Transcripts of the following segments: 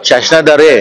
शासनाद्वारे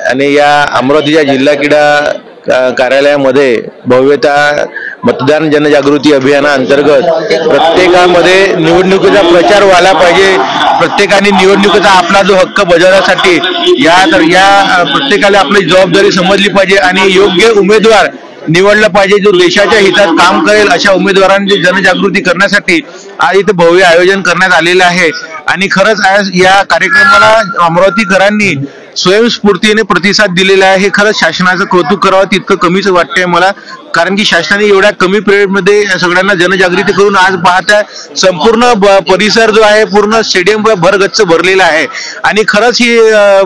आणि या अमरावतीच्या जिल्हा क्रीडा कार्यालयामध्ये भव्यता मतदान जनजागृती अभियानाअंतर्गत प्रत्येकामध्ये निवडणुकीचा प्रचार व्हायला पाहिजे। प्रत्येकाने निवडणुकीचा आपला जो हक्क बजावण्यासाठी या प्रत्येकाला आपली जबाबदारी समजली पाहिजे आणि योग्य उमेदवार निवडला पाहिजे जो देशाच्या हितात काम करेल। अशा उमेदवारांची जनजागृती करण्यासाठी आज इथे भव्य आयोजन करण्यात आलेलं आहे आणि खरंच आज या कार्यक्रमाला अमरावतीकरांनी स्वयंस्फूर्तीने प्रतिसाद दिलेला आहे। हे खरंच शासनाचं कौतुक करावं तितकं कमीच वाटतंय मला, कारण की शासनाने एवढ्या कमी पिरियडमध्ये सगळ्यांना जनजागृती करून आज पाहता संपूर्ण परिसर जो आहे पूर्ण स्टेडियम भरगच्च भरलेला आहे आणि खरंच ही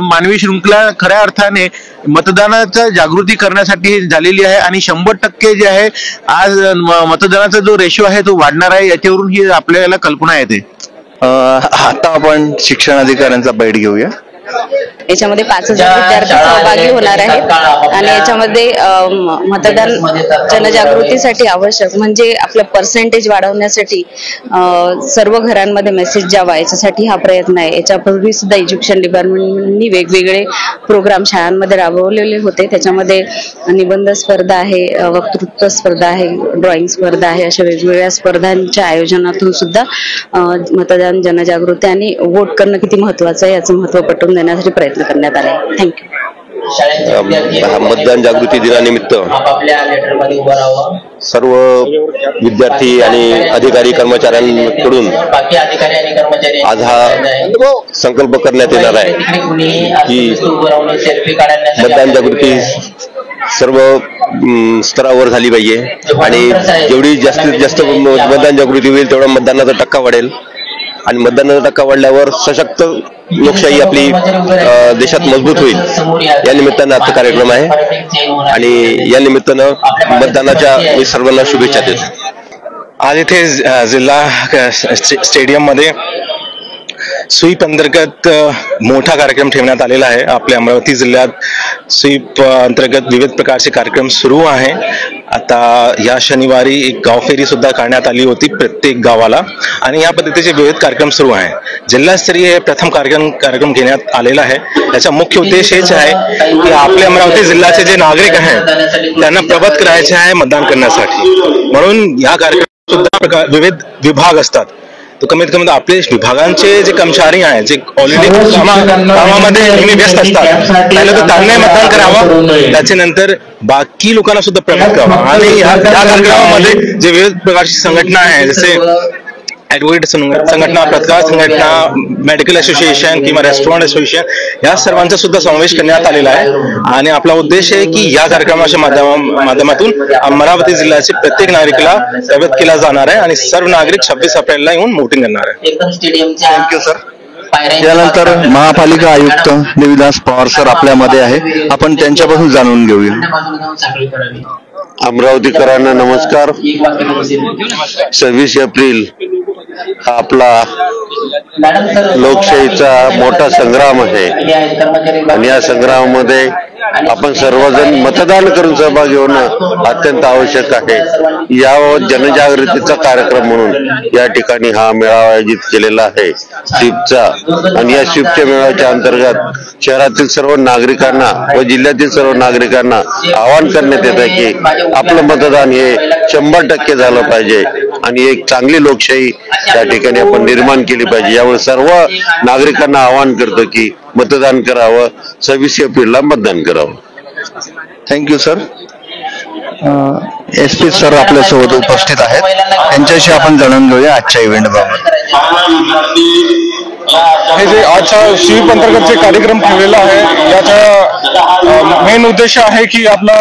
मानवी शृंखला खऱ्या अर्थाने मतदानाचा जागृती करण्यासाठी झालेली आहे आणि 100% जे आहे आज मतदानाचा जो रेशो आहे तो वाढणार आहे, याच्यावरून ही आपल्याला कल्पना येते। आता आपण शिक्षण अधिकाऱ्यांचा बैठ घेऊया। याच्यामध्ये 5000 विद्यार्थी सहभागी होणार आहेत आणि याच्यामध्ये मतदान जनजागृतीसाठी आवश्यक म्हणजे आपलं पर्सेंटेज वाढवण्यासाठी सर्व घरांमध्ये मेसेज जावा याच्यासाठी हा प्रयत्न आहे। याच्यापूर्वी सुद्धा एज्युकेशन डिपार्टमेंटनी वेगवेगळे प्रोग्राम शाळांमध्ये राबवलेले होते। त्याच्यामध्ये निबंध स्पर्धा आहे, वक्तृत्व स्पर्धा आहे, ड्रॉइंग स्पर्धा आहे, अशा वेगवेगळ्या स्पर्धांच्या आयोजनातून सुद्धा मतदान जनजागृती आणि वोट करणं किती महत्वाचं आहे याचं महत्त्व पटवून देण्यासाठी प्रयत्न करण्यात आले। थँक्यू। मतदान जागृती दिनानिमित्त सर्व विद्यार्थी आणि अधिकारी कर्मचाऱ्यांकडून आज हा संकल्प करण्यात येणार आहे की मतदान जागृती सर्व स्तरावर झाली पाहिजे आणि जेवढी जास्तीत जास्त मतदान जागृती होईल तेवढा मतदानाचा टक्का वाढेल आणि मतदानाचा टक्का वाढल्यावर सशक्त लोकशाही आपली देशात मजबूत होईल। या निमित्तानं आजचा कार्यक्रम आहे आणि या निमित्तानं मतदानाच्या मी सर्वांना शुभेच्छा देतो। आज इथे जिल्हा स्टेडियम मध्ये स्वीप अंतर्गत मोठा कार्यक्रम ठेवण्यात आलेला आहे। आपल्या अमरावती जिल्ह्यात स्वीप अंतर्गत विविध प्रकारचे कार्यक्रम सुरू आहे। आता या शनिवारी एक गाव फेरी सुद्धा काढण्यात आली होती प्रत्येक गावाला आणि या पद्धतीचे विविध कार्यक्रम सुरू आहे। जिल्हास्तरीय प्रथम कार्यक्रम घेण्यात आलेला आहे। याचा मुख्य उद्देश हेच आहे की आपल्या अमरावती जिल्ह्याचे जे नागरिक आहेत त्यांना प्रभावित करायचे आहे मतदान करण्यासाठी, म्हणून या कार्यक्रमात सुद्धा विविध विभाग असतात। तो कमीत कमी आपले विभागांचे जे कर्मचारी आहेत जे ऑलरेडी कामामध्ये नेहमी व्यस्त असतात त्याला तर त्यांना मतदान करावं, त्याच्यानंतर बाकी लोकांना सुद्धा प्रभावित करावं आणि या कार्यक्रमामध्ये जे विविध प्रकारची संघटना आहे जसे ॲडव्होकेट संघटना, पत्रकार संघटना, मेडिकल असोसिएशन किंवा रेस्टॉरंट असोसिएशन या सर्वांचा सुद्धा समावेश करण्यात आलेला आहे आणि आपला उद्देश आहे की या कार्यक्रमाच्या माध्यमातून अमरावती जिल्ह्याचे प्रत्येक नागरिकाला प्रभावित केला जाणार आहे आणि सर्व नागरिक 26 एप्रिलला येऊन वोटिंग करणार आहे। Thank you sir. यानंतर महापालिका आयुक्त देविदास पवार सर आपल्यामध्ये आहे, आपण त्यांच्यापासून जाणून घेऊया। अमरावतीकरांना नमस्कार। 26 एप्रिल हा आपला लोकशाहीचा मोठा संग्राम आहे आणि या संग्रामामध्ये आपण सर्वजण मतदान करून सहभागी होणं अत्यंत आवश्यक आहे। या जनजागृतीचा कार्यक्रम म्हणून या ठिकाणी हा मेळावा आयोजित केलेला आहे स्वीपचा आणि या स्वीपच्या मेळाव्याच्या अंतर्गत शहरातील सर्व नागरिकांना व जिल्ह्यातील सर्व नागरिकांना आवाहन करण्यात येत आहे की आपलं मतदान हे 100% झालं पाहिजे आणि एक चांगली लोकशाही त्या ठिकाणी आपण निर्माण केली पाहिजे। यामुळे सर्व नागरिकांना आवाहन करतो की मतदान करावं, 26 एप्रिलला मतदान करावं। Thank you sir. SP सर आपल्यासोबत उपस्थित आहेत, त्यांच्याशी आपण जाणून घेऊया आजच्या इव्हेंट बाबत। हे जे आजच्या स्वीप अंतर्गत जे कार्यक्रम ठेवलेला आहे याचा मेन उद्देश आहे की आपला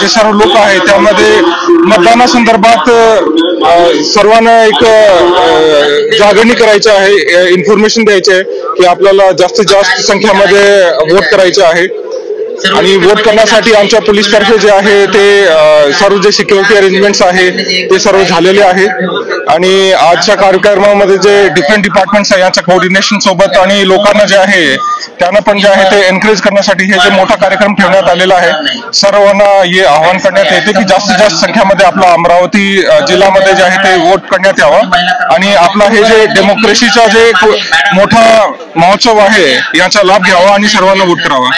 जे सर्व लोक आहेत त्यामध्ये मतदानासंदर्भात सर्वांना एक जागरणी करायची आहे, इन्फॉर्मेशन द्यायची आहे की आपल्याला जास्तीत जास्त संख्यामध्ये वोट करायचे आहे आणि वोट करण्यासाठी आमच्या पोलीसतर्फे जे आहे ते सर्व जे सिक्युरिटी अरेंजमेंट्स आहे ते सर्व झालेले आहेत आणि आजच्या कार्यक्रमामध्ये जे डिफरंट डिपार्टमेंट्स आहे यांच्या कोऑर्डिनेशन सोबत आणि लोकांना जे आहे त्यांना पण जे आहे ते एनकरेज करण्यासाठी हे जे मोठा कार्यक्रम ठेवण्यात आलेला आहे. सर्वांना हे आवाहन करण्यात येते की जास्तीत जास्त संख्येमध्ये आपला अमरावती जिल्ह्यामध्ये जे आहे ते वोट करण्यात यावं आणि आपला हे जे डेमोक्रेसीचा जे मोठा महोत्सव आहे याचा लाभ घ्यावा आणि सर्वांना वोट करावा.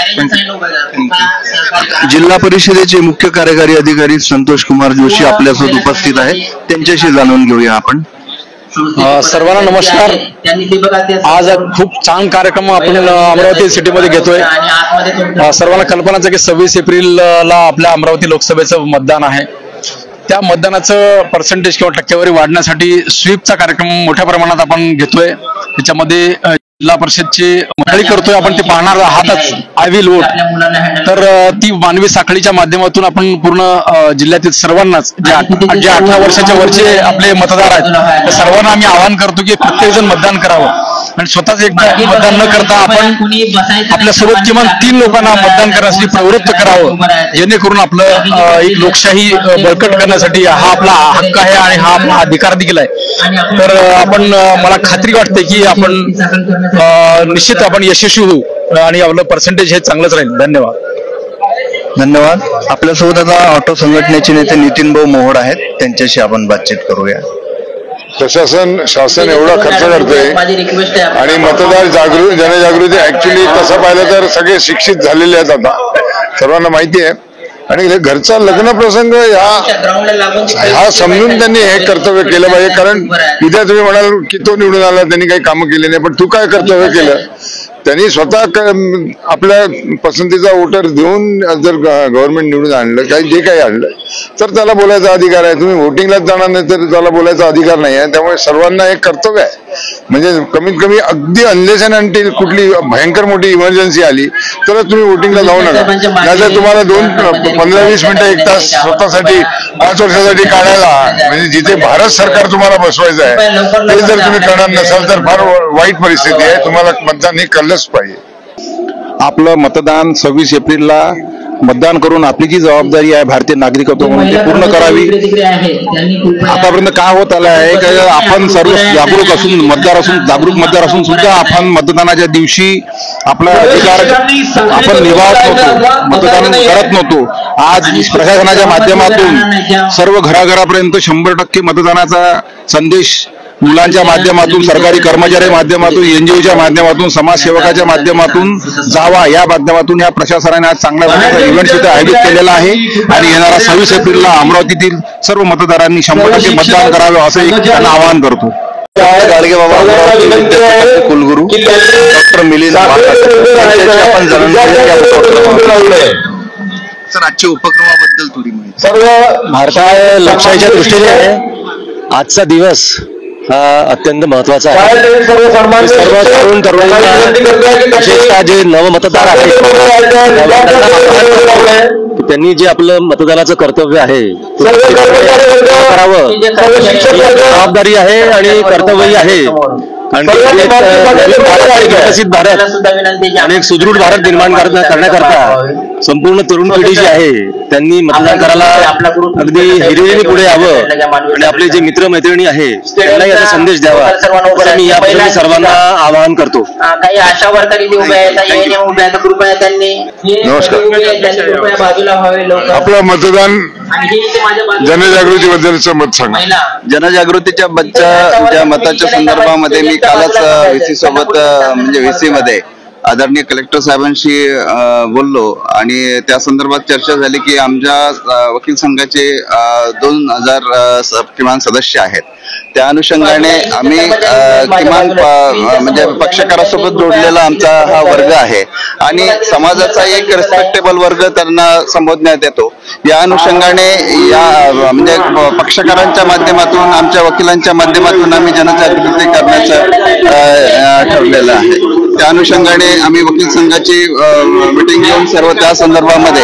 जिल्हा परिषदेचे मुख्य कार्यकारी अधिकारी संतोष कुमार जोशी आपल्यासोबत उपस्थित आहे, त्यांच्याशी जाणून घेऊया आपण. सर्वांना नमस्कार. आज खूप छान कार्यक्रम आपण अमरावती सिटीमध्ये घेतोय. सर्वांना कल्पनाच आहे की 26 एप्रिलला आपल्या अमरावती लोकसभेचं मतदान आहे. त्या मतदानाचं पर्सेंटेज किंवा टक्केवारी वाढण्यासाठी स्वीपचा कार्यक्रम मोठ्या प्रमाणात आपण घेतोय. त्याच्यामध्ये जिल्हा परिषदची मंडळी करतोय आपण, ते पाहणार आहातच. I will vote. तर ती मानवी साखळीच्या माध्यमातून आपण पूर्ण जिल्ह्यातील सर्वांनाच जे 18 वर्षाच्या वरचे आपले मतदार आहेत त्या सर्वांना आम्ही आवाहन करतो की प्रत्येक जण मतदान करावं आणि स्वतःच एकदा मतदान न करता आपण आपल्यासोबत किमान 3 लोकांना मतदान करण्यासाठी प्रवृत्त करावं, जेणेकरून आपलं एक लोकशाही बळकट करण्यासाठी हा आपला हक्क आहे आणि हा आपला अधिकार देखील आहे. तर आपण मला खात्री वाटते की आपण निश्चित आपण यशस्वी होऊ आणि आपलं पर्सेंटेज हे चांगलंच राहील. धन्यवाद. आपल्यासोबत आता ऑटो संघटनेचे नेते नितीन भाऊ मोहोड आहेत, त्यांच्याशी आपण बातचीत करूया. शासन एवढा खर्च करतोय आणि मतदार जनजागृती ऍक्च्युली तसं पाहिलं तर सगळे शिक्षित झालेले आहेत आता, सर्वांना माहिती आहे. आणि घरचा लग्न प्रसंग ह्या समजून त्यांनी हे कर्तव्य केलं पाहिजे. कारण उद्या तुम्ही म्हणाल की तो निवडून आला, त्यांनी काही कामं केली नाही, पण तू काय कर्तव्य केलं? त्यांनी स्वतः आपल्या पसंतीचा वोटर देऊन जर गव्हर्नमेंट निवडून आणलं, जे काही आणलं, तर त्याला बोलायचा अधिकार आहे. तुम्ही वोटिंगलाच जाणार नाही तर त्याला बोलायचा अधिकार नाही आहे. त्यामुळे सर्वांना एक कर्तव्य आहे, म्हणजे कमीत कमी अगदी अनलेस अँड अंटिल कुठली भयंकर मोठी इमर्जन्सी आली तर तुम्ही वोटिंगला जाऊ नका. नाहीतर तुम्हाला 15-20 मिनिटं 1 तास स्वतःसाठी 5 वर्षासाठी काढायला, म्हणजे जिथे भारत सरकार तुम्हाला बसवायचं आहे ते जर तुम्ही करणार नसाल तर फार वाईट परिस्थिती आहे. तुम्हाला मतदान हे कळलंच पाहिजे. आपलं मतदान 26 एप्रिलला मतदान करून आपली जी जबाबदारी आहे भारतीय नागरिकत्व म्हणून ती पूर्ण करावी. आतापर्यंत काय होत आलं आहे की आपण सर्व जागरूक असून मतदार असून सुद्धा आपण मतदानाच्या दिवशी आपला अधिकार आपण निभावत नव्हतो, मतदान करत नव्हतो. आज प्रशासनाच्या माध्यमातून सर्व घराघरापर्यंत 100% मतदानाचा संदेश मुलांच्या माध्यमातून, सरकारी कर्मचारी माध्यमातून, NGOच्या माध्यमातून, समाजसेवकाच्या माध्यमातून जावा, या माध्यमातून या प्रशासनाने आज चांगल्या प्रकारचा इव्हेंट सुद्धा आयोजित केलेला आहे. आणि येणारा 26 एप्रिलला अमरावतीतील सर्व मतदारांनी 100% मतदान करावे असं एक त्यांना आवाहन करतो. गाडगे बाबा कुलगुरू डॉक्टर मिलिंद आपण जाणून सर आजच्या उपक्रमाबद्दल थोडी माहिती. सर्व भारतीय लोकशाहीच्या दृष्टीने आजचा दिवस हा अत्यंत महत्वाचा आहे. सर्व तरुण तरुणांना, विशेषतः जे नवमतदार आहेत, त्यांनी जे आपलं मतदानाचं कर्तव्य आहे करावं, जबाबदारी आहे आणि कर्तव्यही आहे. आणि विकसित भारत आणि एक सुदृढ भारत निर्माण करण्याकरता संपूर्ण तरुण पिढी जी आहे त्यांनी मतदान करायला अगदी हिरिरीने पुढे यावं आणि आपले जे मित्रमैत्रिणी आहे त्यांना याचा संदेश द्यावा असं मी यापूर्वी सर्वांना आवाहन करतो. काही आशा वर्करी उभ्या आहेत, कृपया त्यांनी बाजूला व्हावे. आपलं मतदान जनजागृतीबद्दलचं मत सांगा. जनजागृतीच्या ज्या मताच्या संदर्भामध्ये मी कालच VC सोबत म्हणजे VC मध्ये आदरणीय कलेक्टर साहेबांशी बोललो आणि त्या संदर्भात चर्चा झाली की आमच्या वकील संघाचे 2000 किमान सदस्य आहेत. त्या अनुषंगाने आम्ही किमान म्हणजे पक्षकारासोबत जोडलेला आमचा हा वर्ग आहे आणि समाजाचा एक रिस्पेक्टेबल वर्ग त्यांना संबोधण्यात येतो. या अनुषंगाने या म्हणजे पक्षकारांच्या माध्यमातून, आमच्या वकिलांच्या माध्यमातून आम्ही जनजागृती करण्याचं ठरलेलं आहे. त्या अनुषंगाने आम्ही वकील संघाची मीटिंग घेऊन सर्व त्या संदर्भामध्ये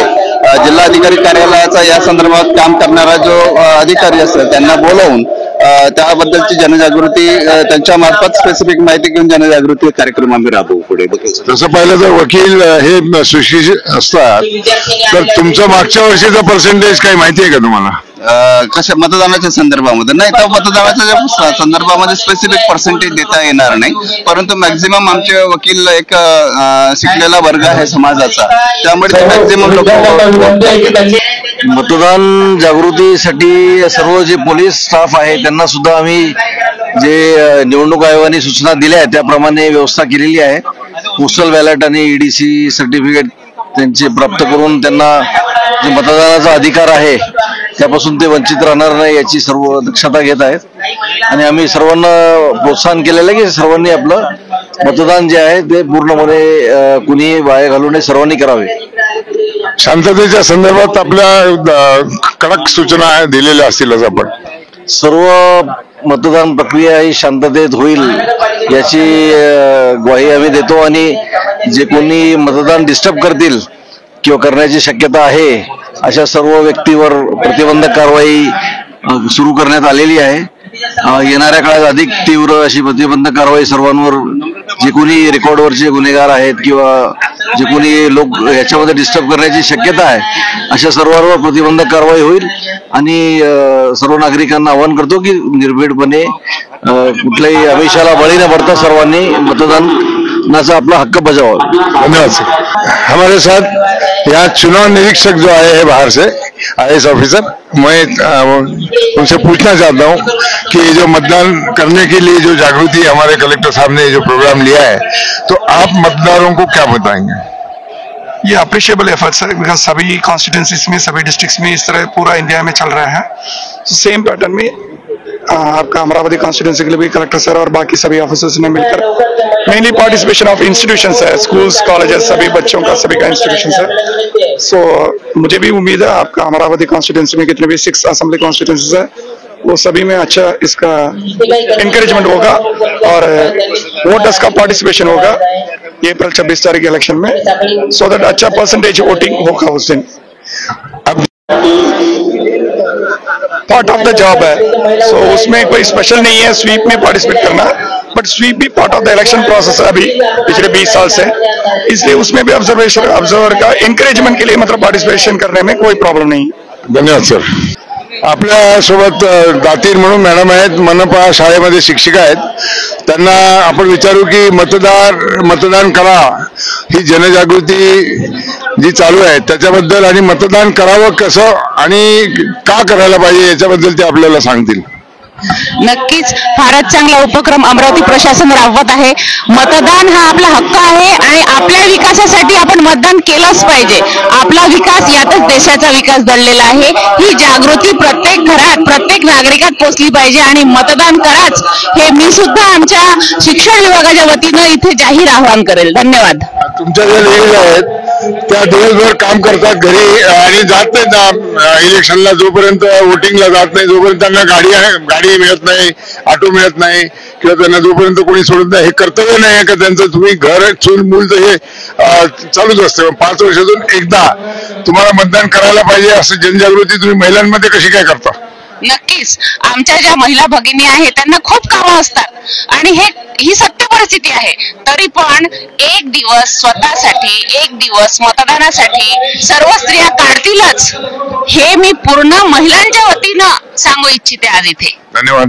जिल्हाधिकारी कार्यालयाचा या संदर्भात काम करणारा जो अधिकारी असतो त्यांना बोलवून त्याबद्दलची जनजागृती त्यांच्या मार्फत स्पेसिफिक माहिती घेऊन जनजागृती कार्यक्रम आम्ही राबवू पुढे. तसं पाहिलं तर वकील हे सुशिक्षित असतात, तर तुमचं मागच्या वर्षीचा पर्सेंटेज काही माहिती आहे का तुम्हाला? कशा मतदानाच्या संदर्भामध्ये नाही तर मतदानाच्या संदर्भामध्ये स्पेसिफिक पर्सेंटेज देता येणार नाही, परंतु मॅक्झिमम आमचे वकील एक शिकलेला वर्ग आहे समाजाचा, त्यामुळे मॅक्झिमम लोक मतदान जागृतीसाठी सर्व जे पोलीस स्टाफ आहे त्यांना सुद्धा आम्ही जे निवडणूक आयोगाने सूचना दिल्या आहेत त्याप्रमाणे व्यवस्था केलेली आहे. पोस्टल बॅलेट आणि EDC सर्टिफिकेट त्यांचे प्राप्त करून त्यांना जे मतदानाचा अधिकार आहे त्यापासून ते वंचित राहणार नाही याची सर्व दक्षता घेत आहेत. आणि आम्ही सर्वांना प्रोत्साहन केलेलं आहे की सर्वांनी आपलं मतदान जे आहे ते पूर्णपणे कुणी वाया घालू नये, सर्वांनी करावे. शांततेच्या संदर्भात आपल्या कडक सूचना दिलेल्या असतीलच. आपण सर्व मतदान प्रक्रिया ही शांततेत होईल याची ग्वाही आम्ही देतो आणि जे कोणी मतदान डिस्टर्ब करतील किंवा करण्याची शक्यता आहे अशा सर्व व्यक्तीवर प्रतिबंधक कारवाई सुरू करण्यात आलेली आहे. येणाऱ्या काळात अधिक तीव्र अशी प्रतिबंधक कारवाई सर्वांवर जे कोणी रेकॉर्डवरचे गुन्हेगार आहेत किंवा जे कोणी लोक याच्यामध्ये डिस्टर्ब करण्याची शक्यता आहे अशा सर्वांवर प्रतिबंधक कारवाई होईल. आणि सर्व नागरिकांना आवाहन करतो की निर्भीडपणे कुठल्याही आमिषाला बळी न पडता सर्वांनी मतदानाचा आपला हक्क बजावा. धन्यवाद सर. हमारे साथ यहाँ चुनाव निरीक्षक जो आए हैं बाहर से IAS ऑफिसर, मैं उनसे पूछना चाहता हूँ कि जो मतदान करने के लिए जो जागृति हमारे कलेक्टर साहब ने जो प्रोग्राम लिया है तो आप मतदारों को क्या बताएंगे? ये अप्रिशिएबल एफर्ट्स है, बिकॉज सभी कॉन्स्टिट्यूंसीज में सभी डिस्ट्रिक्ट्स में इस तरह पूरा इंडिया में चल रहा है. सेम पैटर्न में आपका अमरावती कॉन्स्टिट्यूंसी के लिए भी कलेक्टर सर और बाकी सभी ऑफिसर्स ने मिलकर मेनली पार्टिसिपेशन ऑफ इंस्टीट्यूशंस है, स्कूल्स कॉलेजेस सभी बच्चों का सभी का इंस्टीट्यूशंस है. सो मुझे भी उम्मीद है आपका अमरावती कॉन्स्टिट्यूंसी में कितने भी 6 असेंबली कॉन्स्टिट्यूंसीज है वो सभी में अच्छा इसका इंकरेजमेंट होगा और वोटर्स का पार्टिसिपेशन होगा अप्रैल 26 तारीख इलेक्शन में, सो दैट अच्छा परसेंटेज वोटिंग होगा उस दिन. पार्ट ऑफ द जॉब है, सो उसमें कोई स्पेशल नहीं है स्वीप में पार्टिसिपेट करना, बट स्वीप भी part of the election process है अभी पिछले 20 साल से, इसलिए उसमें भी ऑब्जर्वर का एनकरेजमेंट के लिए मतलब पार्टिसिपेशन करने में कोई प्रॉब्लम नहीं. धन्यवाद सर. आपल्या सोबत दातीर म्हणून मॅडम आहेत, मनपा शाळेमध्ये शिक्षिका आहेत. त्यांना आपण विचारू की मतदान करा ही जनजागृती जी चालू आहे त्याच्याबद्दल आणि मतदान करावं कसं आणि का करायला पाहिजे याच्याबद्दल ते आपल्याला सांगतील. नक्कीच फारच चांगला उपक्रम अमरावती प्रशासन राबवत आहे. मतदान हा आपला हक्क आहे आणि आपल्या विकासासाठी आपण मतदान केलंच पाहिजे. आपला विकास यातच देशाचा विकास दडलेला आहे. ही जागृती प्रत्येक घरात प्रत्येक नागरिकात पोहोचली पाहिजे आणि मतदान कराच हे मी सुद्धा आमच्या शिक्षण विभागाच्या वतीनं इथे जाहीर आवाहन करेल. धन्यवाद. तुमच्या ज्या लेडीज आहेत त्या दिवसभर काम करतात घरी आणि जात नाहीत इलेक्शनला, जोपर्यंत वोटिंगला जात नाही जोपर्यंत त्यांना गाडी मिळत नाही, ऑटो मिळत नाही किंवा त्यांना जोपर्यंत कोणी सोडत नाही. हे कर्तव्य नाही आहे का त्यांचं? तुम्ही घर चूल मूल तर हे चालूच असतं. 5 वर्षातून एकदा तुम्हाला मतदान करायला पाहिजे असं जनजागृती तुम्ही महिलांमध्ये कशी काय करता? नक्कीच आमच्या ज्या महिला भगिनी आहेत त्यांना खूप कामं असतात आणि ही सत्य परिस्थिती आहे, तरी पण एक दिवस स्वतःसाठी, एक दिवस मतदानासाठी सर्व स्त्रिया काढतीलच हे मी पूर्ण महिलांच्या वतीनं सांगू इच्छिते आज इथे. धन्यवाद.